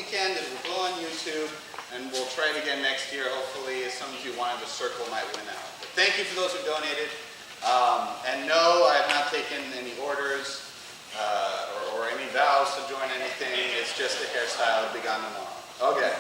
weekend. It will go on YouTube, and we'll try it again next year. Hopefully, some of you wanted the circle might win out. But thank you for those who donated. And no, I have not taken any orders or any vows to join anything. It's just a hairstyle. It'll be gone tomorrow. Okay.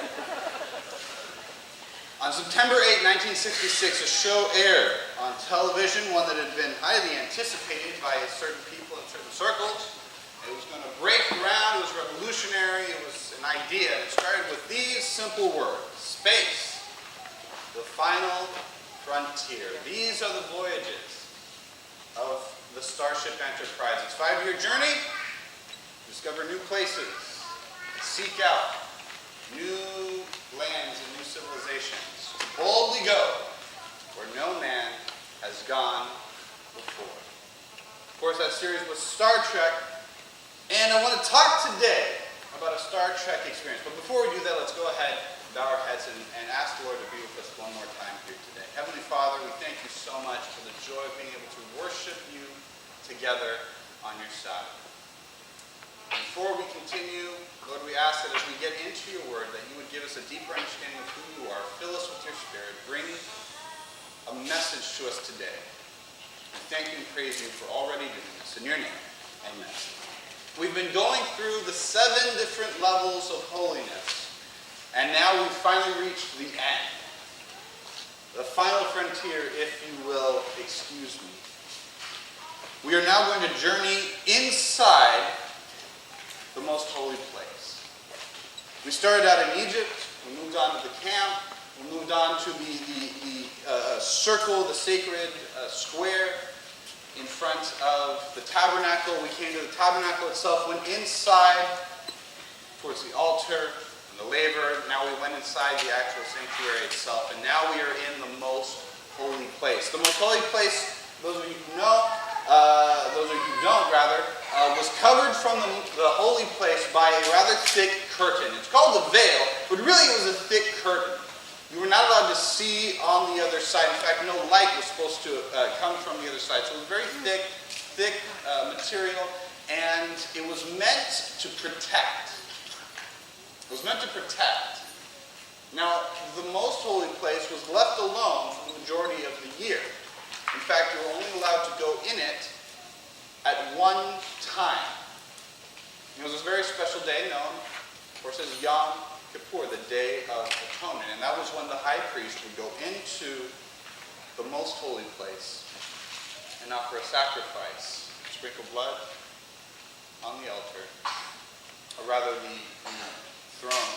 On September 8, 1966, a show aired on television, one that had been highly anticipated by certain people in certain circles. It was going to break ground, it was revolutionary, it was an idea. It started with these simple words: space, the final frontier. These are the voyages of the Starship Enterprise. Its 5-year journey: discover new places, seek out new lands and new civilizations, to boldly go where no man has gone before. Of course, that series was Star Trek, and I want to talk today about a Star Trek experience. But before we do that, let's go ahead, bow our heads, and ask the Lord to be with us one more time here today. Heavenly Father, we thank you so much for the joy of being able to worship you together on your Sabbath. Before we continue, Lord, we ask that as we get into your word, that you would give us a deeper understanding of who you are. Fill us with your Spirit. Bring a message to us today. We thank you and praise you for already doing this. In your name, amen. We've been going through the 7 different levels of holiness, and now we've finally reached the end. The final frontier, if you will excuse me. We are now going to journey inside the most holy place. We started out in Egypt, we moved on to the camp, we moved on to the circle, the sacred square in front of the tabernacle. We came to the tabernacle itself, went inside towards the altar and the laver. Now we went inside the actual sanctuary itself, and now we are in the most holy place. The most holy place, those of you who know, those of you who don't rather, was covered from the holy place by a rather thick curtain. It's called a veil, but really it was a thick curtain. You were not allowed to see on the other side. In fact, no light was supposed to come from the other side. So it was very thick material, and it was meant to protect. It was meant to protect. Now, the most holy place was left alone for the majority of the year. In fact, you were only allowed to go in it at one time. It was a very special day known, of course, as Yom Kippur, the Day of Atonement. And that was when the high priest would go into the most holy place and offer a sacrifice, sprinkle blood on the altar, or rather the throne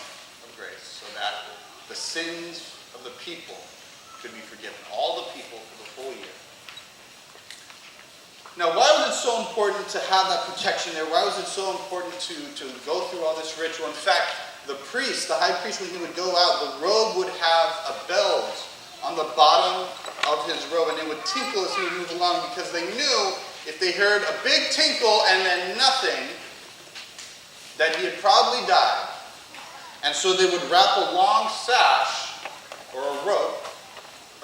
of grace, so that the sins of the people could be forgiven. All the people for the full year. Now, why was it so important to have that protection there? Why was it so important to go through all this ritual? In fact, the priest, the high priest, when he would go out, the robe would have a bell on the bottom of his robe, and it would tinkle as he would move along, because they knew if they heard a big tinkle and then nothing, that he had probably died. And so they would wrap a long sash or a rope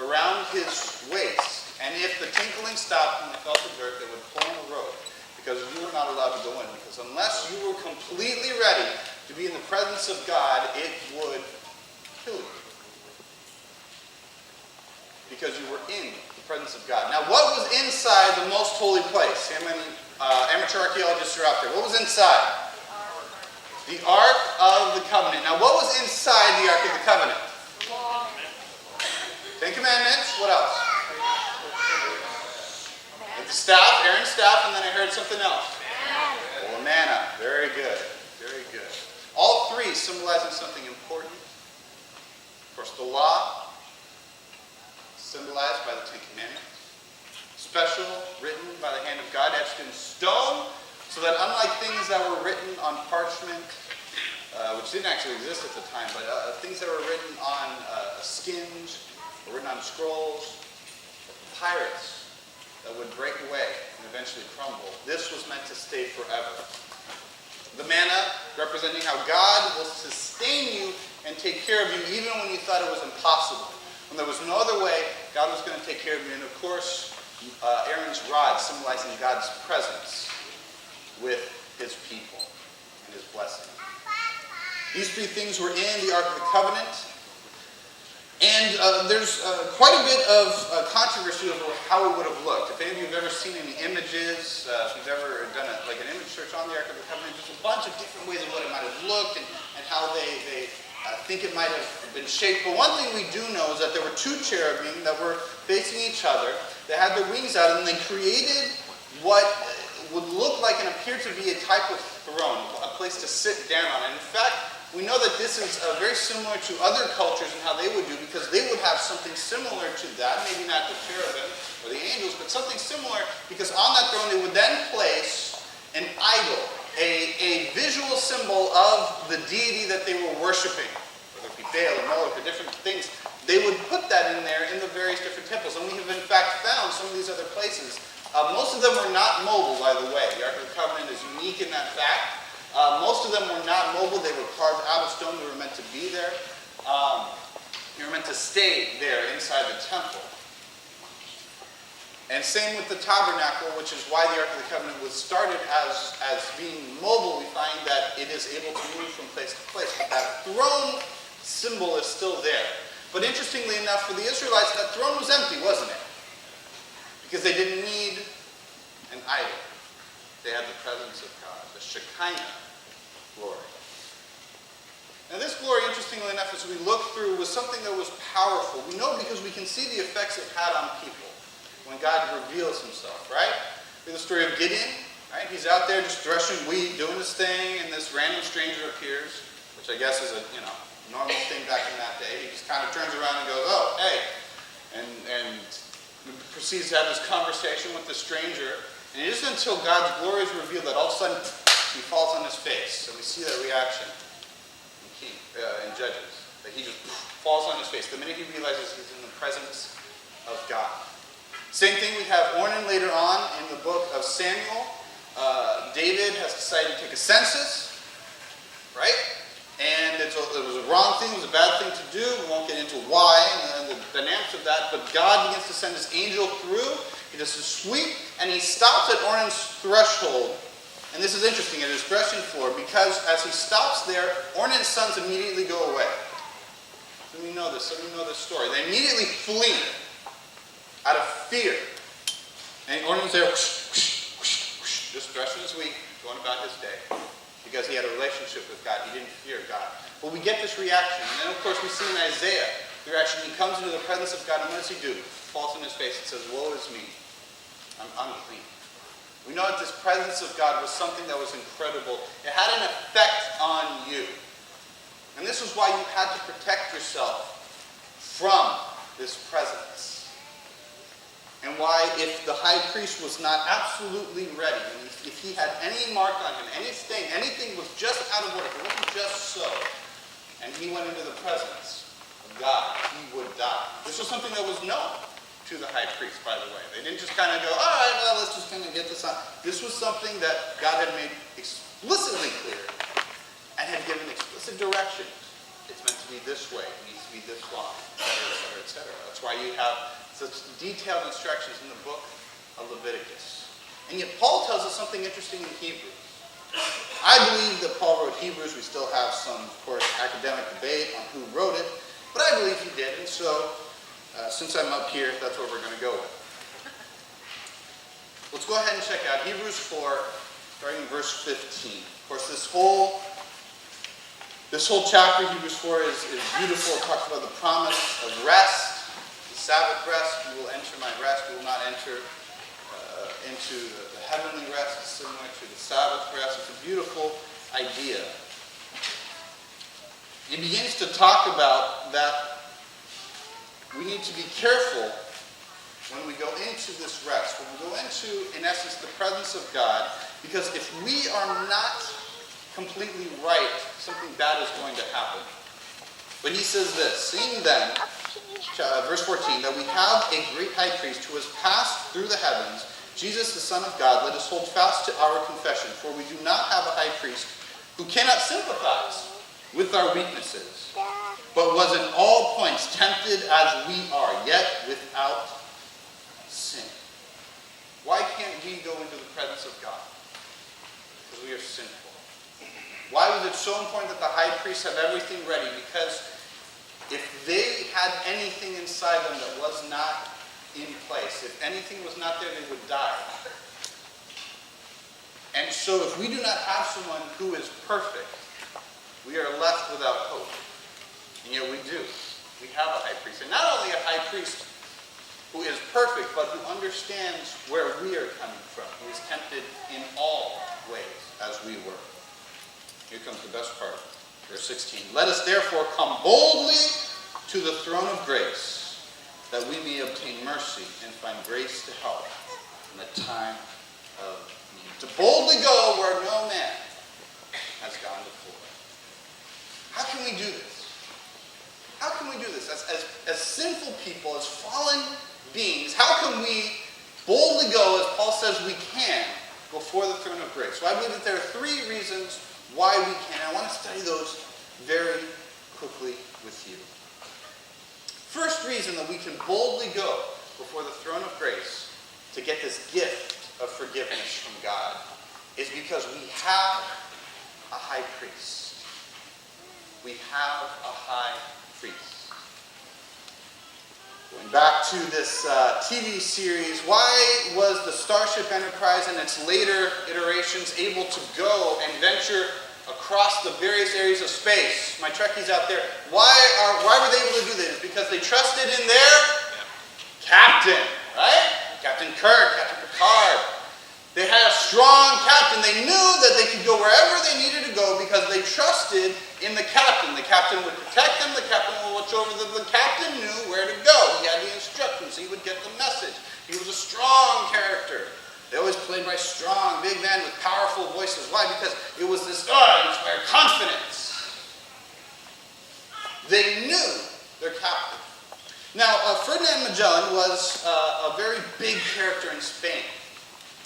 around his waist. And if the tinkling stopped and they felt the dirt, they would pull on the rope, because you were not allowed to go in. Because unless you were completely ready to be in the presence of God, it would kill you. Because you were in the presence of God. Now, what was inside the most holy place? How many amateur archaeologists are out there? What was inside? The Ark of the Covenant. Now, what was inside the Ark of the Covenant? 10 Commandments. What else? The staff, Aaron's staff, and then I heard something else. Well, manna. Very good. Very good. All 3 symbolizing something important. Of course, the law, symbolized by the 10 Commandments. Special, written by the hand of God, etched in stone, so that unlike things that were written on parchment, which didn't actually exist at the time, but things that were written on skins, or written on scrolls, or papyrus, that would break away and eventually crumble. This was meant to stay forever. The manna, representing how God will sustain you and take care of you even when you thought it was impossible. When there was no other way, God was going to take care of you. And of course, Aaron's rod, symbolizing God's presence with his people and his blessing. These three things were in the Ark of the Covenant. And there's quite a bit of controversy over how it would have looked. If any of you have ever seen any images, if you've ever done an image search on the Ark of the Covenant, there's a bunch of different ways of what it might have looked and how they think it might have been shaped. But one thing we do know is that there were two cherubim that were facing each other. They had their wings out and they created what would look like and appear to be a type of throne, a place to sit down on. And in fact, we know that this is very similar to other cultures and how they would do, because they would have something similar to that, maybe not the cherubim or the angels, but something similar, because on that throne they would then place an idol, a visual symbol of the deity that they were worshiping, whether it be Baal or Moloch or different things. They would put that in there in the various different temples, and we have in fact found some of these other places. Most of them were not mobile, by the way. The Ark of the Covenant is unique in that fact. Most of them were not mobile. They were carved out of stone. They were meant to be there. They were meant to stay there inside the temple. And same with the tabernacle, which is why the Ark of the Covenant was started as being mobile. We find that it is able to move from place to place. But that throne symbol is still there. But interestingly enough, for the Israelites, that throne was empty, wasn't it? Because they didn't need an idol. They had the presence of God, the Shekinah glory. Now this glory, interestingly enough, as we look through, was something that was powerful. We know because we can see the effects it had on people when God reveals himself, right? There's the story of Gideon, right? He's out there just threshing wheat, doing his thing, and this random stranger appears, which I guess is a normal thing back in that day. He just kind of turns around and goes, "Oh, hey," and proceeds to have this conversation with the stranger. And it isn't until God's glory is revealed that all of a sudden he falls on his face. So we see that reaction in Judges, that he just falls on his face the minute he realizes he's in the presence of God. Same thing, we have Ornan later on in the book of Samuel. David has decided to take a census, right? And it was a wrong thing, it was a bad thing to do. We won't get into why and the dynamics of that, but God begins to send his angel through. He does a sweep, and he stops at Ornan's threshold. And this is interesting, at his threshing floor, because as he stops there, Ornan's sons immediately go away. Some of you know this, some of you know this story. They immediately flee out of fear. And Ornan's there, just threshing his wheat, going about his day. Because he had a relationship with God. He didn't fear God. But we get this reaction. And then, of course, we see in Isaiah the reaction. He comes into the presence of God, and what does he do? Falls on his face and says, "Woe is me. I'm unclean." We know that this presence of God was something that was incredible. It had an effect on you. And this was why you had to protect yourself from this presence. And why, if the high priest was not absolutely ready, and if he had any mark on him, anything was just out of order, it wasn't just so, and he went into the presence of God, he would die. This was something that was known to the high priest, by the way. They didn't just kind of go, "All right, well, let's just kind of get this on." This was something that God had made explicitly clear and had given explicit directions. It's meant to be this way. It needs to be this long, et cetera, et cetera. That's why you have such detailed instructions in the book of Leviticus. And yet Paul tells us something interesting in Hebrews. I believe that Paul wrote Hebrews. We still have some, of course, academic debate on who wrote it, but I believe he did. And so, since I'm up here, that's what we're going to go with. Let's go ahead and check out Hebrews 4, starting in verse 15. Of course, this whole chapter, Hebrews 4, is beautiful. It talks about the promise of rest, the Sabbath rest. "You will enter my rest. You will not enter into the heavenly rest." It's similar to the Sabbath rest. It's a beautiful idea. He begins to talk about that we need to be careful when we go into this rest, when we go into, in essence, the presence of God, because if we are not completely right, something bad is going to happen. But he says this, "Seeing then," verse 14, "that we have a great high priest who has passed through the heavens, Jesus the Son of God, let us hold fast to our confession, for we do not have a high priest who cannot sympathize with our weaknesses, but was in all points tempted as we are, yet without sin." Why can't we go into the presence of God? Because we are sinful. Why was it so important that the high priest have everything ready? Because if they had anything inside them that was not in place, if anything was not there, they would die. And so if we do not have someone who is perfect, we are left without hope. And yet we do. We have a high priest. And not only a high priest who is perfect, but who understands where we are coming from. He is tempted in all ways as we were. Here comes the best part. Verse 16. Let us therefore come boldly to the throne of grace, that we may obtain mercy and find grace to help in the time of need. To boldly go where no man has gone before. How can we do this? How can we do this? As sinful people, as fallen beings, how can we boldly go, as Paul says we can, before the throne of grace? So I believe that there are three reasons why we can. I want to study those very quickly with you. First reason that we can boldly go before the throne of grace to get this gift of forgiveness from God is because we have a high priest. We have a high priest. Going back to this TV series, why was the Starship Enterprise and its later iterations able to go and venture across the various areas of space? My Trekkies out there, why were they able to do this? Because they trusted in their captain, right? Captain Kirk, Captain Picard. They had a strong captain. They knew that they could go wherever they needed to go because they trusted in the captain. The captain would protect them. The captain would watch over them. The captain knew where to go. He had the instructions. He would get the message. He was a strong character. They always played by strong, big men with powerful voices. Why? Because it was this inspired confidence. They knew their captain. Now, Ferdinand Magellan was a very big character in Spain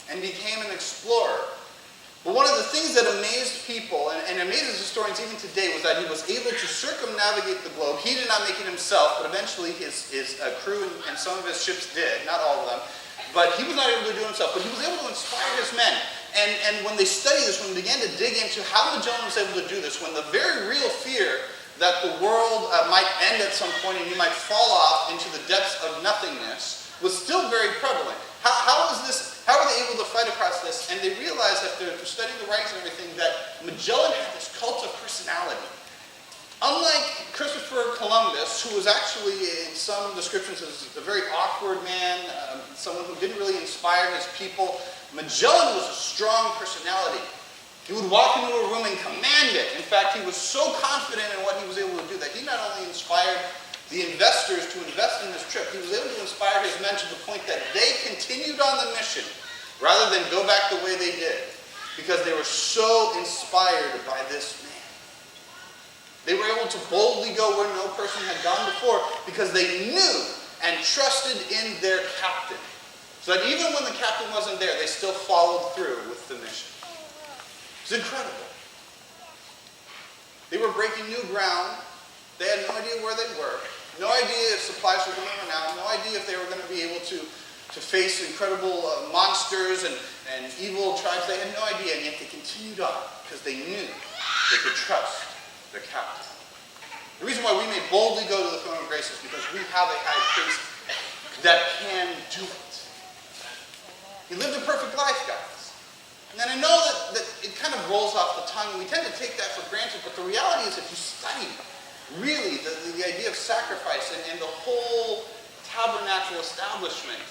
and became an explorer. But one of the things that amazed people, and amazes historians even today, was that he was able to circumnavigate the globe. He did not make it himself, but eventually his crew and some of his ships did, not all of them. But he was not able to do it himself, but he was able to inspire his men. And when they studied this, when they began to dig into how Magellan was able to do this, when the very real fear that the world might end at some point and you might fall off into the depths of nothingness was still very prevalent. How were they able to fight across this? And they realized after studying the writings and everything that Magellan had this cult of personality. Unlike Christopher Columbus, who was actually, in some descriptions, a very awkward man, someone who didn't really inspire his people, Magellan was a strong personality. He would walk into a room and command it. In fact, he was so confident in what he was able to do that he not only inspired the investors to invest in this trip, he was able to inspire his men to the point that they continued on the mission rather than go back the way they did because they were so inspired by this man. They were able to boldly go where no person had gone before because they knew and trusted in their captain. So that even when the captain wasn't there, they still followed through with the mission. It's incredible. They were breaking new ground. They had no idea where they were. No idea if supplies were going to run out. No idea if they were going to be able to face incredible monsters and evil tribes. They had no idea, and yet they continued on because they knew they could trust their captain. The reason why we may boldly go to the throne of grace is because we have a high priest that can do it. He lived a perfect life, guys. And I know that it kind of rolls off the tongue, and we tend to take that for granted, but the reality is if you study really the idea of sacrifice and the whole tabernacle establishment,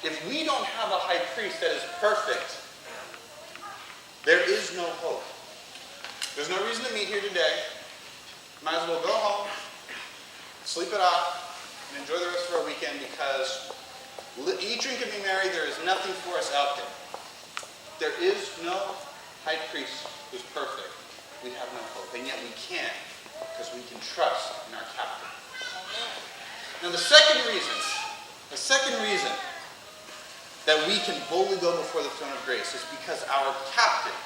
if we don't have a high priest that is perfect, there is no hope. There's no reason to meet here today. Might as well go home, sleep it off, and enjoy the rest of our weekend because eat, drink, and be merry. There is nothing for us out there. There is no high priest who's perfect. We have no hope, and yet we can because we can trust in our captain. Now the second reason that we can boldly go before the throne of grace is because our captain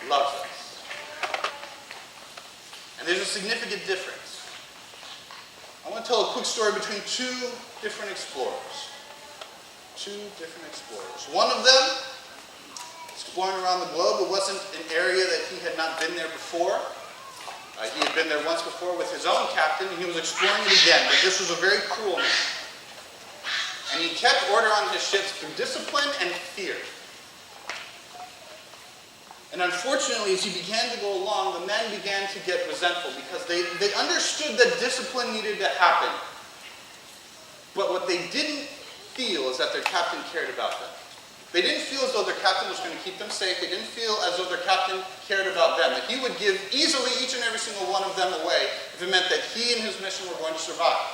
loves us. And there's a significant difference. I want to tell a quick story between two different explorers. One of them is exploring around the globe. It wasn't an area that he had not been there before. He had been there once before with his own captain, and he was exploring it again. But this was a very cruel man. And he kept order on his ships through discipline and fear. And unfortunately, as he began to go along, the men began to get resentful because they understood that discipline needed to happen. But what they didn't feel is that their captain cared about them. They didn't feel as though their captain was going to keep them safe. They didn't feel as though their captain cared about them, that he would give easily each and every single one of them away if it meant that he and his mission were going to survive.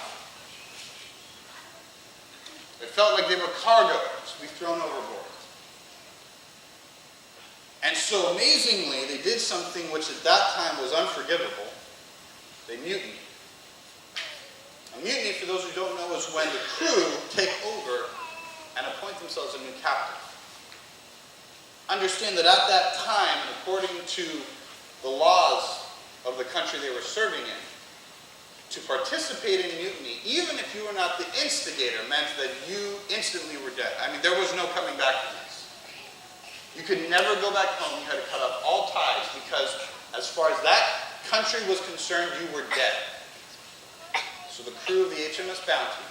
It felt like they were cargo to be thrown overboard. And so amazingly, they did something which at that time was unforgivable. They mutinied. A mutiny, for those who don't know, is when the crew take over and appoint themselves a new captain. Understand that at that time, and according to the laws of the country they were serving in, to participate in mutiny, even if you were not the instigator, meant that you instantly were dead. I mean, there was no coming back from this. You could never go back home. You had to cut off all ties because as far as that country was concerned, you were dead. So the crew of the HMS Bounty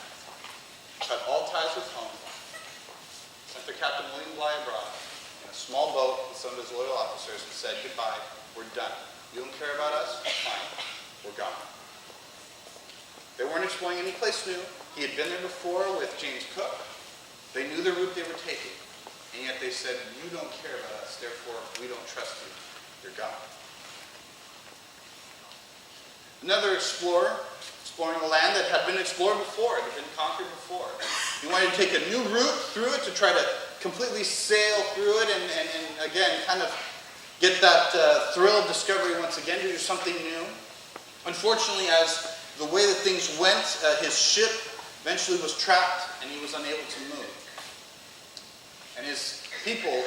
cut all ties with home, sent their captain William Bligh abroad in a small boat with some of his loyal officers and said, goodbye, we're done. You don't care about us? Fine, we're gone. They weren't exploring any place new. He had been there before with James Cook. They knew the route they were taking. And yet they said, you don't care about us, therefore we don't trust you. You're gone. Another explorer, exploring a land that had been explored before, it had been conquered before. He wanted to take a new route through it to try to completely sail through it and again, kind of get that thrill of discovery once again, to do something new. Unfortunately, as the way that things went, his ship eventually was trapped and he was unable to move. And his people,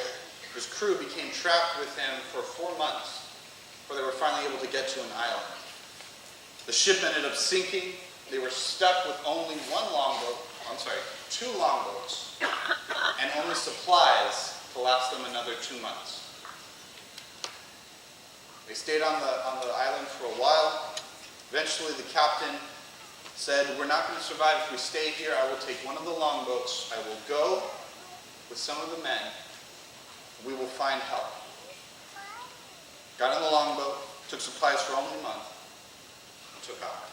his crew, became trapped with him for 4 months before they were finally able to get to an island. The ship ended up sinking. They were stuck with only two longboats, and only supplies to last them another 2 months. They stayed on the island for a while. Eventually the captain said, we're not going to survive if we stay here. I will take one of the longboats. I will go with some of the men. We will find help. Got on the longboat, took supplies for only a month, and took off.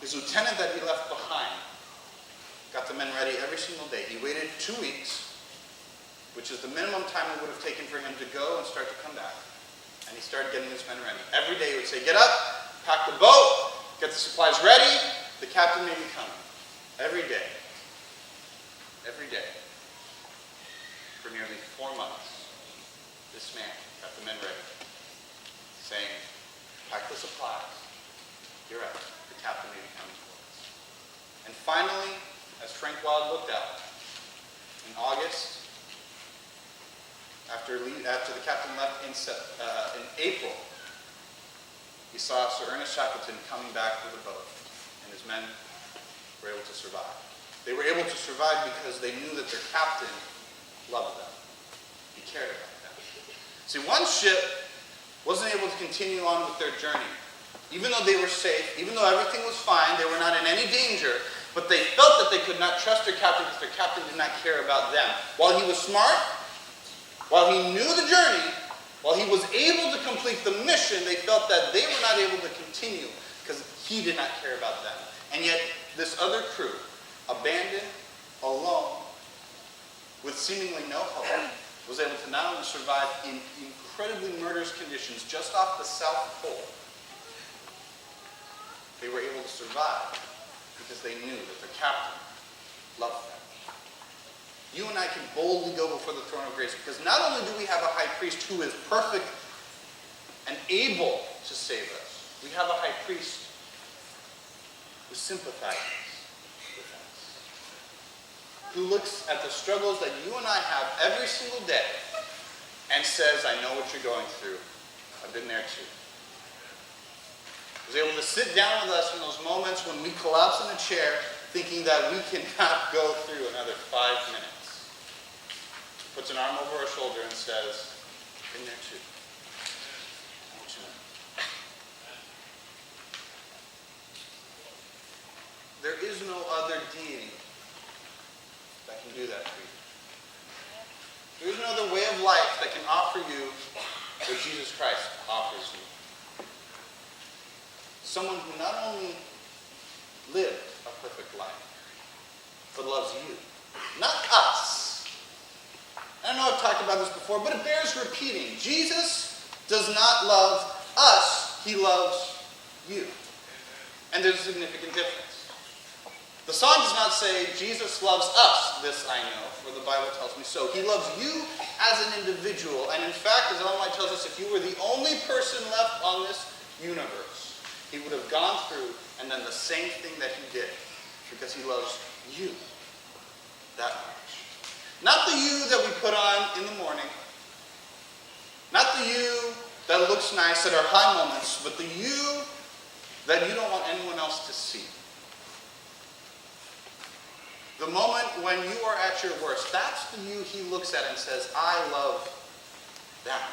His lieutenant that he left behind got the men ready every single day. He waited 2 weeks, which is the minimum time it would have taken for him to go and start to come back. And he started getting his men ready. Every day he would say, get up, pack the boat, get the supplies ready, the captain may be coming. Every day. Every day. For nearly 4 months, this man got the men ready, saying, pack the supplies, you're up, the captain may be coming for us. And finally, as Frank Wild looked out, in August, after the captain left in April, he saw Sir Ernest Shackleton coming back with a boat, and his men were able to survive. They were able to survive because they knew that their captain loved them. He cared about them. See, one ship wasn't able to continue on with their journey. Even though they were safe, even though everything was fine, they were not in any danger, but they felt that they could not trust their captain because their captain did not care about them. While he was smart, while he knew the journey, while he was able to complete the mission, they felt that they were not able to continue because he did not care about them. And yet, this other crew, abandoned, alone, with seemingly no hope, was able to not only survive in incredibly murderous conditions just off the South Pole, they were able to survive because they knew that their captain loved them. You and I can boldly go before the throne of grace because not only do we have a high priest who is perfect and able to save us, we have a high priest who sympathizes with us, who looks at the struggles that you and I have every single day and says, I know what you're going through. I've been there too. Was able to sit down with us in those moments when we collapse in a chair thinking that we cannot go through another 5 minutes. puts an arm over her shoulder and says, "In there too. I want you to know." There is no other deity that can do that for you. There is no other way of life that can offer you what Jesus Christ offers you. Someone who not only lived a perfect life, but loves you. Not us. I know I've talked about this before, but it bears repeating. Jesus does not love us. He loves you. And there's a significant difference. The song does not say, Jesus loves us, this I know, for the Bible tells me so. He loves you as an individual. And in fact, as Ellen White tells us, if you were the only person left on this universe, he would have gone through and done the same thing that he did, because he loves you that much. Not the you that we put on in the morning, not the you that looks nice at our high moments, but the you that you don't want anyone else to see. The moment when you are at your worst, that's the you he looks at and says, I love that.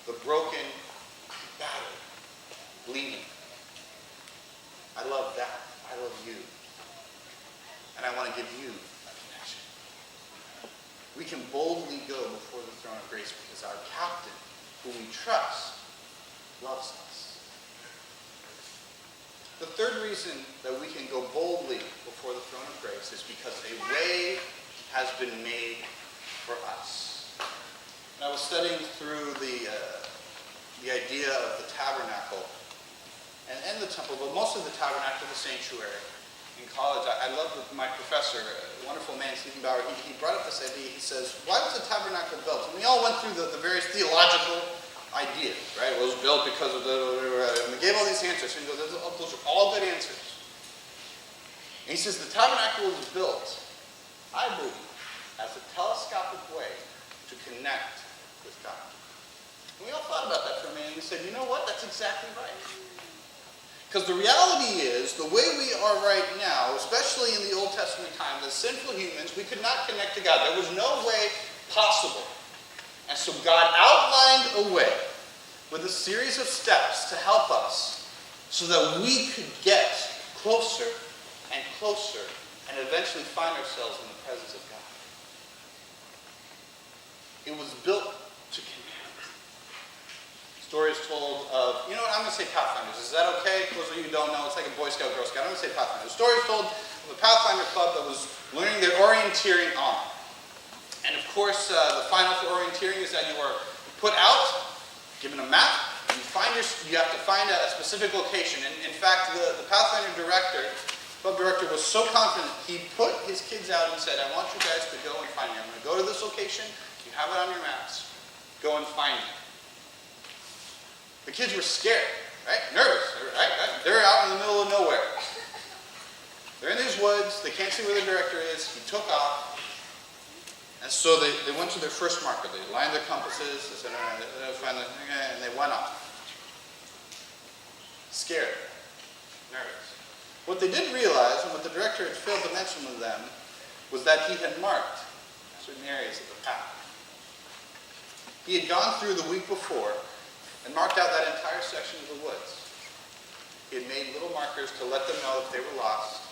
The broken, battered, bleeding. I love that. I love you. And I want to give you a connection. We can boldly go before the throne of grace because our captain, who we trust, loves us. The third reason that we can go boldly before the throne of grace is because a way has been made for us. And I was studying through the idea of the tabernacle and the temple, but most of the tabernacle, the sanctuary. In college, I loved my professor, a wonderful man, Stephen Bauer. He brought up this idea. He says, why was the tabernacle built? And we all went through the various theological ideas, right? It was built because of and we gave all these answers. And he goes, those are all good answers. And he says, the tabernacle was built, I believe, as a telescopic way to connect with God. And we all thought about that for a minute, and we said, you know what? That's exactly right. Because the reality is, the way we are right now, especially in the Old Testament times, as sinful humans, we could not connect to God. There was no way possible. And so God outlined a way with a series of steps to help us so that we could get closer and closer and eventually find ourselves in the presence of God. It was built to connect. Story is told of, you know what, I'm going to say Pathfinders. Is that okay? Those of you who don't know, it's like a Boy Scout, Girl Scout. I'm going to say Pathfinders. The story is told of a Pathfinder club that was learning their orienteering on. And of course, the final for orienteering is that you are put out, given a map, and you have to find a specific location. And in fact, the Pathfinder director, club director, was so confident, he put his kids out and said, I want you guys to go and find me. I'm going to go to this location. You have it on your maps. Go and find me. The kids were scared, right? Nervous, right? They're out in the middle of nowhere. They're in these woods. They can't see where the director is. He took off. And so they went to their first marker. They lined their compasses. They said, all right, and they went off. Scared. Nervous. What they didn't realize, and what the director had failed to mention to them, was that he had marked certain areas of the path. He had gone through the week before and marked out that entire section of the woods. He had made little markers to let them know if they were lost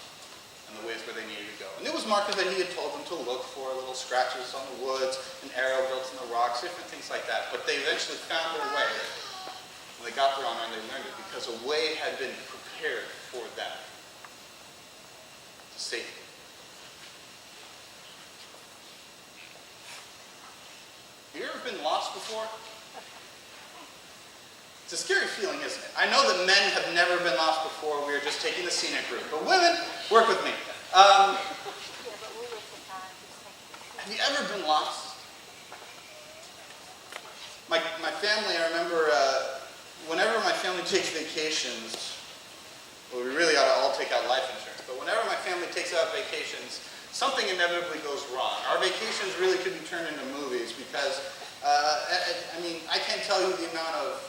and the ways where they needed to go. And it was markers that he had told them to look for, little scratches on the woods, an arrow built in the rocks, different things like that. But they eventually found their way. When they got their honor and they learned it because a way had been prepared for them to safety. Have you ever been lost before? It's a scary feeling, isn't it? I know that men have never been lost before. We are just taking the scenic route. But women, work with me. Have you ever been lost? My family, I remember, whenever my family takes vacations, well, we really ought to all take out life insurance, but whenever my family takes out vacations, something inevitably goes wrong. Our vacations really could be turned into movies because, I can't tell you the amount of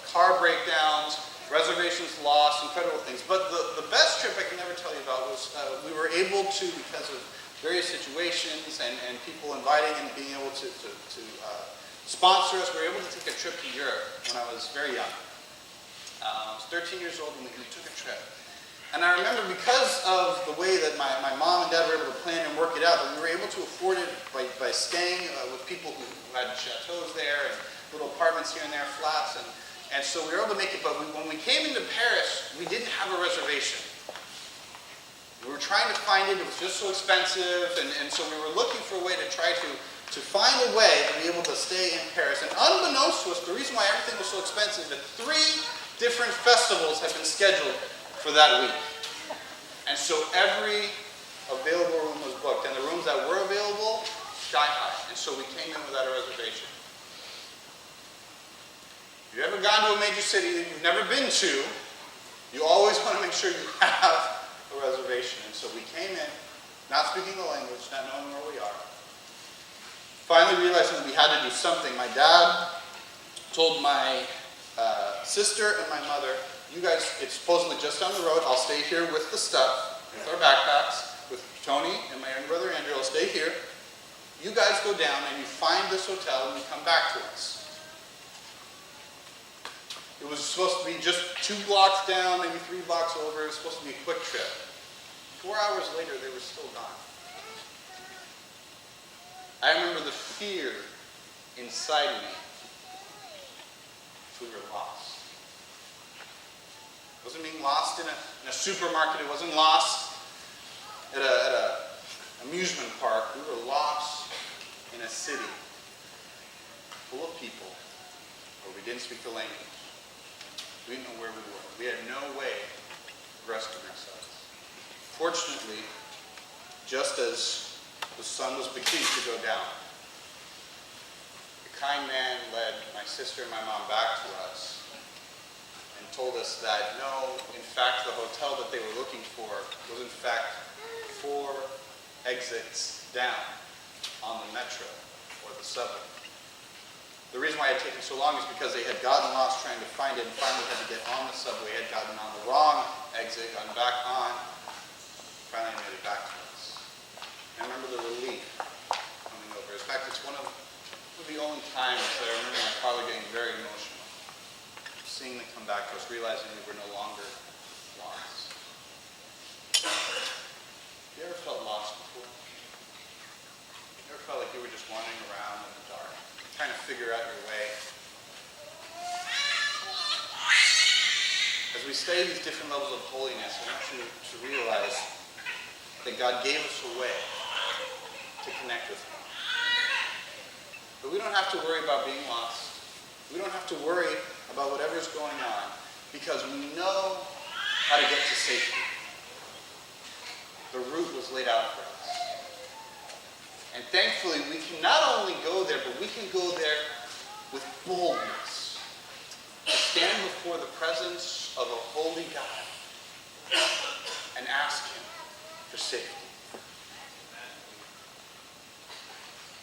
car breakdowns, reservations lost, incredible things. But the best trip I can ever tell you about was we were able to, because of various situations and people inviting and being able to sponsor us. We were able to take a trip to Europe when I was very young. I was 13 years old when we took a trip. And I remember because of the way that my mom and dad were able to plan and work it out, that we were able to afford it by staying with people who had chateaus there and little apartments here and there, flats. And so we were able to make it. But when we came into Paris, we didn't have a reservation. We were trying to find it. It was just so expensive. And so we were looking for a way to try to find a way to be able to stay in Paris. And unbeknownst to us, the reason why everything was so expensive is that 3 different festivals had been scheduled for that week. And so every available room was booked. And the rooms that were available, sky high. And so we came in without a reservation. If you've ever gone to a major city that you've never been to, you always want to make sure you have a reservation. And so we came in, not speaking the language, not knowing where we are. Finally realizing that we had to do something. My dad told my sister and my mother, you guys, it's supposedly just down the road. I'll stay here with the stuff, with our backpacks, with Tony and my younger brother Andrew. I'll stay here. You guys go down and you find this hotel and you come back to us. It was supposed to be just 2 blocks down, maybe 3 blocks over. It was supposed to be a quick trip. 4 hours later, they were still gone. I remember the fear inside me if we were lost. It wasn't being lost in a supermarket. It wasn't lost at a amusement park. We were lost in a city full of people where we didn't speak the language. We didn't know where we were. We had no way of rescuing ourselves. Fortunately, just as the sun was beginning to go down, a kind man led my sister and my mom back to us and told us that no, in fact, the hotel that they were looking for was in fact 4 exits down on the metro or the subway. The reason why it had taken so long is because they had gotten lost trying to find it and finally had to get on the subway, had gotten on the wrong exit, gotten back on, finally made it back to us. I remember the relief coming over. In fact, it's one of the only times that I remember my father getting very emotional, seeing them come back to us, realizing we were no longer lost. You ever felt lost before? You ever felt like you were just wandering around in the dark, trying to figure out your way? As we study these different levels of holiness, I want you to realize that God gave us a way to connect with Him. But we don't have to worry about being lost. We don't have to worry about whatever's going on because we know how to get to safety. The route was laid out for us. And thankfully, we can not only go there, but we can go there with boldness. To stand before the presence of a holy God and ask Him for safety.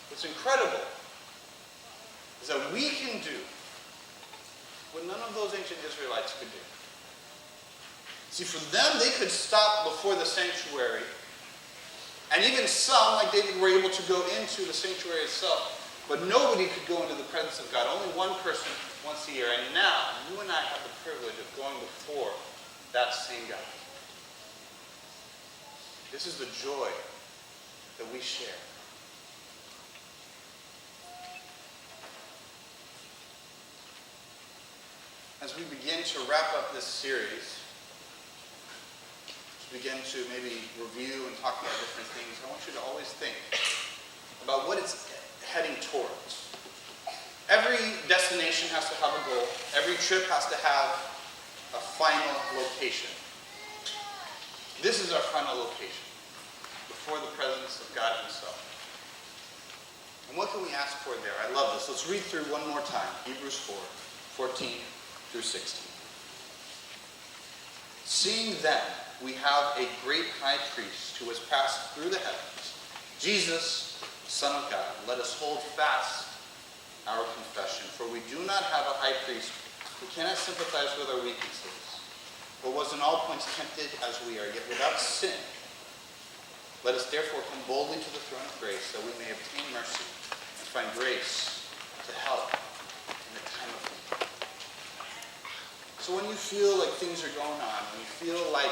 What's incredible is that we can do what none of those ancient Israelites could do. See, for them, they could stop before the sanctuary. And even some, like David, were able to go into the sanctuary itself. But nobody could go into the presence of God. Only one person once a year. And now, you and I have the privilege of going before that same God. This is the joy that we share. As we begin to wrap up this series, begin to maybe review and talk about different things, I want you to always think about what it's heading towards. Every destination has to have a goal. Every trip has to have a final location. This is our final location, before the presence of God Himself. And what can we ask for there? I love this. Let's read through one more time. Hebrews 4, 14 through 16. Seeing then, we have a great high priest who has passed through the heavens, Jesus, Son of God. Let us hold fast our confession, for we do not have a high priest who cannot sympathize with our weaknesses, but was in all points tempted as we are, yet without sin. Let us therefore come boldly to the throne of grace, that we may obtain mercy and find grace to help in the time of need. So when you feel like things are going on, when you feel like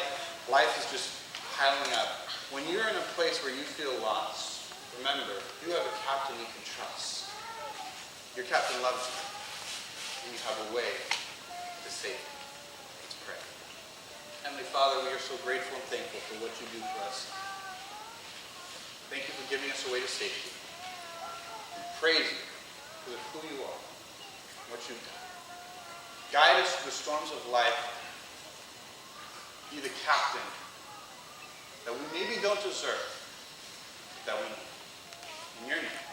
life is just piling up, when you're in a place where you feel lost, remember, you have a captain you can trust. Your captain loves you, and you have a way to save you. Let's pray. Heavenly Father, we are so grateful and thankful for what you do for us. Thank you for giving us a way to safety. We praise you for who you are, what you've done. Guide us through the storms of life. Be the captain that we maybe don't deserve, that we need. In your name.